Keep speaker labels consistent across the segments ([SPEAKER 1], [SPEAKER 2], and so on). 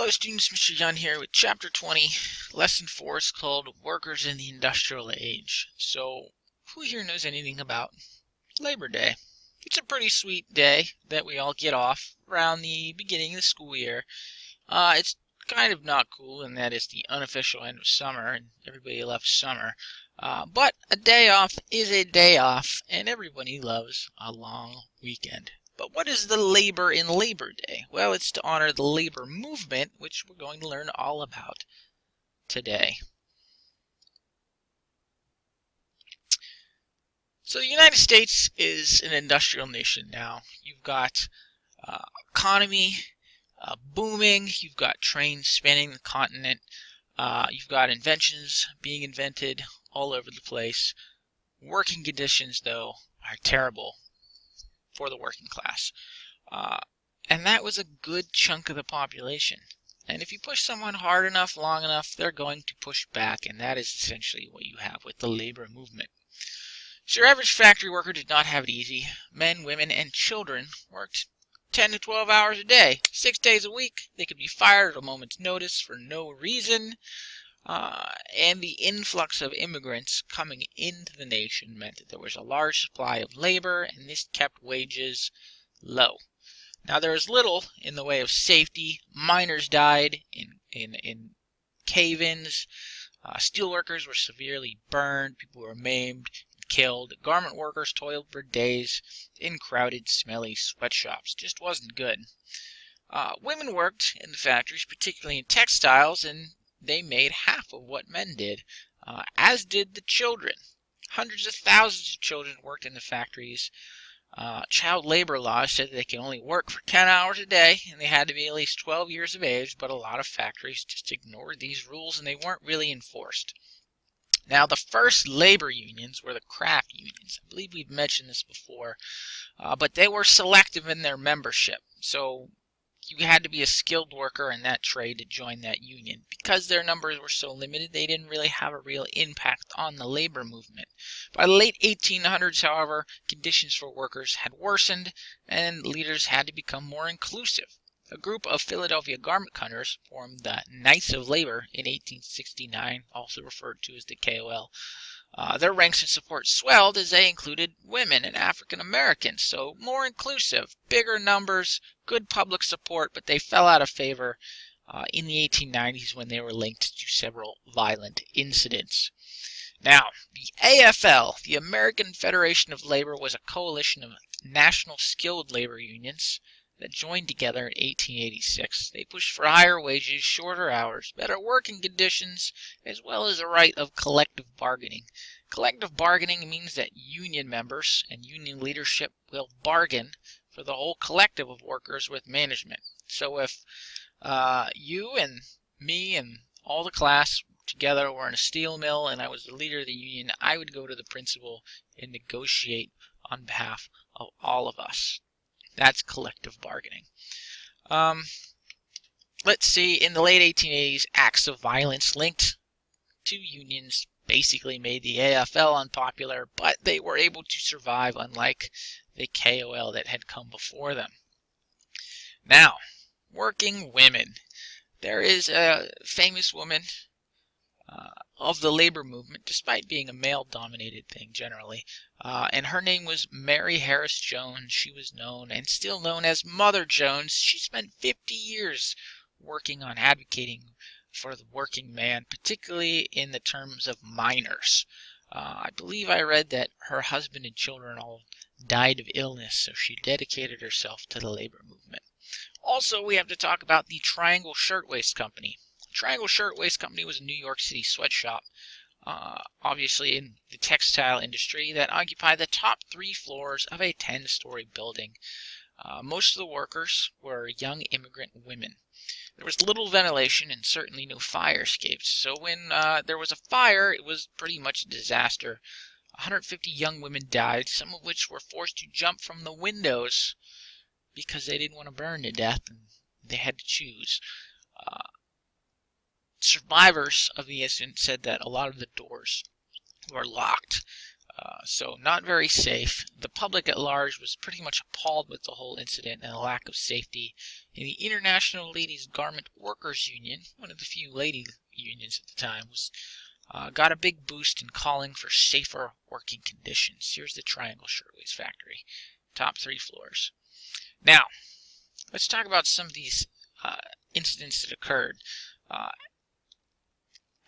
[SPEAKER 1] Hello students, Mr. Young here with Chapter 20, Lesson 4 is called Workers in the Industrial Age. So, who here knows anything about Labor Day? It's a pretty sweet day that we all get off around the beginning of the school year. It's kind of not cool in that it's the unofficial end of summer and everybody loves summer. But a day off is a day off and everybody loves a long weekend. But what is the labor in Labor Day? Well, it's to honor the labor movement, which we're going to learn all about today. So the United States is an industrial nation now. You've got economy booming. You've got trains spanning the continent. You've got inventions being invented all over the place. Working conditions, though, are terrible for the working class. And that was a good chunk of the population. And if you push someone hard enough, long enough, they're going to push back, and that is essentially what you have with the labor movement. So your average factory worker did not have it easy. Men, women, and children worked 10 to 12 hours a day, 6 days a week. They could be fired at a moment's notice for no reason. And the influx of immigrants coming into the nation meant that there was a large supply of labor, and this kept wages low. Now, there was little in the way of safety. Miners died in cave-ins. Steelworkers were severely burned. People were maimed and killed. Garment workers toiled for days in crowded, smelly sweatshops. Just wasn't good. Women worked in the factories, particularly in textiles, and they made half of what men did, as did the children. Hundreds of thousands of children worked in the factories. Child labor laws said that they could only work for 10 hours a day, and they had to be at least 12 years of age, but a lot of factories just ignored these rules, and they weren't really enforced. Now, the first labor unions were the craft unions. I believe we've mentioned this before, but they were selective in their membership. So you had to be a skilled worker in that trade to join that union. Because their numbers were so limited, they didn't really have a real impact on the labor movement. By the late 1800s, however, conditions for workers had worsened, and leaders had to become more inclusive. A group of Philadelphia garment cutters formed the Knights of Labor in 1869, also referred to as the KOL. Their ranks and support swelled as they included women and African Americans, so more inclusive, bigger numbers, good public support, but they fell out of favor in the 1890s when they were linked to several violent incidents. Now, the AFL, the American Federation of Labor, was a coalition of national skilled labor unions that joined together in 1886. They pushed for higher wages, shorter hours, better working conditions, as well as a right of collective bargaining. Collective bargaining means that union members and union leadership will bargain for the whole collective of workers with management. So if you and me and all the class together were in a steel mill and I was the leader of the union, I would go to the principal and negotiate on behalf of all of us. That's collective bargaining. Let's see, in the late 1880s, acts of violence linked to unions basically made the AFL unpopular, but they were able to survive, unlike the KOL that had come before them. Now, working women. There is a famous woman of the labor movement, despite being a male-dominated thing generally, and her name was Mary Harris Jones. She was known and still known as Mother Jones. She spent 50 years working on advocating for the working man, particularly in the terms of miners. I believe I read that her husband and children all died of illness, so she dedicated herself to the labor movement. Also, we have to talk about the Triangle Shirtwaist Company. Triangle Shirtwaist Company was a New York City sweatshop, obviously in the textile industry, that occupied the top 3 floors of a 10-story building. Most of the workers were young immigrant women. There was little ventilation and certainly no fire escapes, so when there was a fire, it was pretty much a disaster. 150 young women died, some of which were forced to jump from the windows because they didn't want to burn to death and they had to choose. Survivors of the incident said that a lot of the doors were locked. So not very safe. The public at large was pretty much appalled with the whole incident and the lack of safety. And the International Ladies Garment Workers Union, one of the few lady unions at the time, was got a big boost in calling for safer working conditions. Here's the Triangle Shirtwaist Factory, top 3 floors. Now, let's talk about some of these incidents that occurred.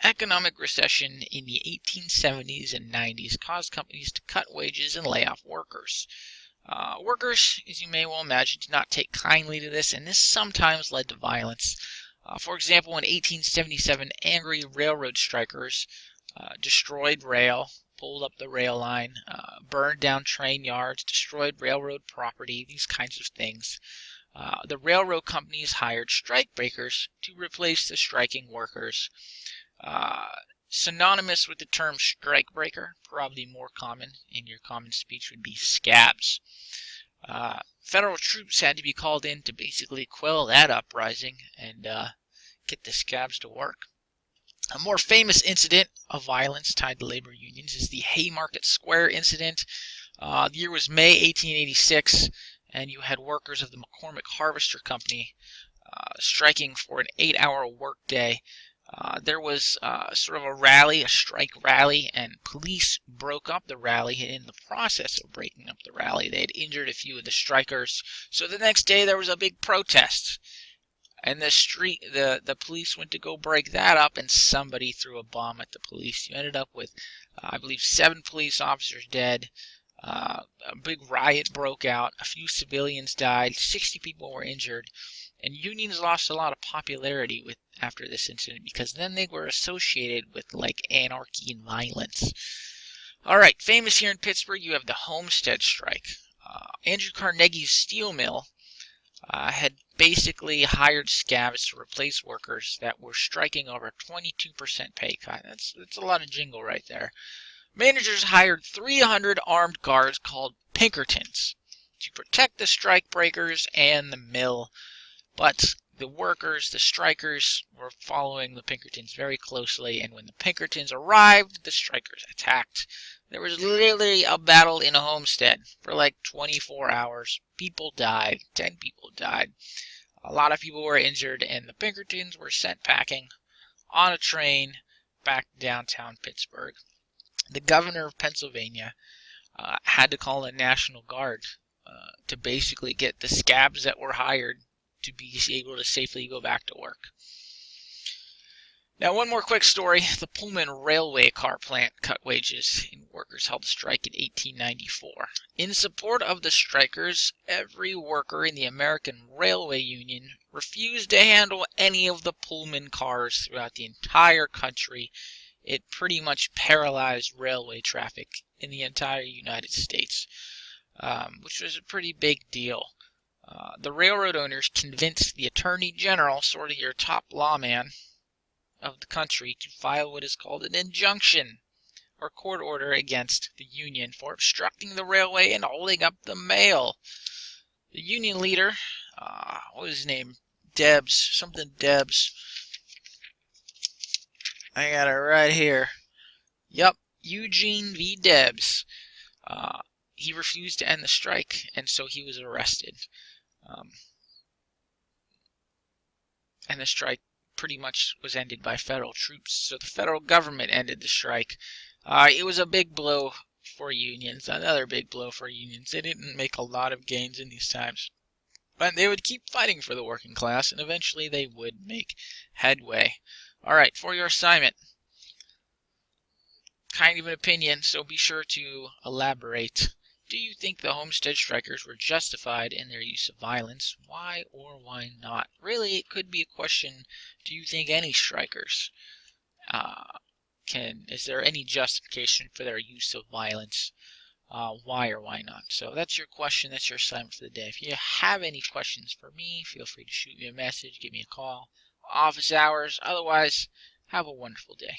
[SPEAKER 1] Economic recession in the 1870s and 90s caused companies to cut wages and lay off workers. Workers, as you may well imagine, did not take kindly to this, and this sometimes led to violence. For example, in 1877, angry railroad strikers destroyed rail, pulled up the rail line, burned down train yards, destroyed railroad property, these kinds of things. The railroad companies hired strike breakers to replace the striking workers. Synonymous with the term strike breaker, probably more common in your common speech, would be scabs. Federal troops had to be called in to basically quell that uprising and get the scabs to work. A more famous incident of violence tied to labor unions is the Haymarket Square incident. The year was May 1886, and you had workers of the McCormick Harvester Company striking for an 8-hour workday. There was sort of a rally, a strike rally, and police broke up the rally. And in the process of breaking up the rally, they had injured a few of the strikers. So the next day there was a big protest. And the police went to go break that up, and somebody threw a bomb at the police. You ended up with, I believe, 7 police officers dead. A big riot broke out. A few civilians died. 60 people were injured. And unions lost a lot of popularity after this incident, because then they were associated with like anarchy and violence. All right, famous here in Pittsburgh, you have the Homestead Strike. Andrew Carnegie's steel mill had basically hired scabs to replace workers that were striking over a 22% pay cut. That's a lot of jingle right there. Managers hired 300 armed guards called Pinkertons to protect the strike breakers and the mill. But the workers, the strikers, were following the Pinkertons very closely, and when the Pinkertons arrived, the strikers attacked. There was literally a battle in a Homestead for like 24 hours. People died. 10 people died. A lot of people were injured, and the Pinkertons were sent packing on a train back to downtown Pittsburgh. The governor of Pennsylvania had to call a National Guard to basically get the scabs that were hired to be able to safely go back to work. Now, one more quick story. The Pullman railway car plant cut wages, and workers held a strike in 1894. In support of the strikers, every worker in the American Railway Union refused to handle any of the Pullman cars throughout the entire country. It pretty much paralyzed railway traffic in the entire United States, which was a pretty big deal. The railroad owners convinced the Attorney General, sort of your top lawman of the country, to file what is called an injunction or court order against the union for obstructing the railway and holding up the mail. The union leader, what was his name? Debs, something Debs. I got it right here. Yup, Eugene V. Debs. He refused to end the strike, and so he was arrested. And the strike pretty much was ended by federal troops, so the federal government ended the strike. It was a big blow for unions, another big blow for unions. They didn't make a lot of gains in these times, but they would keep fighting for the working class, and eventually they would make headway. All right, for your assignment, kind of an opinion, so be sure to elaborate. Do you think the Homestead strikers were justified in their use of violence? Why or why not? Really, it could be a question, do you think any strikers is there any justification for their use of violence? Why or why not? So that's your question, that's your assignment for the day. If you have any questions for me, feel free to shoot me a message, give me a call. Office hours. Otherwise, have a wonderful day.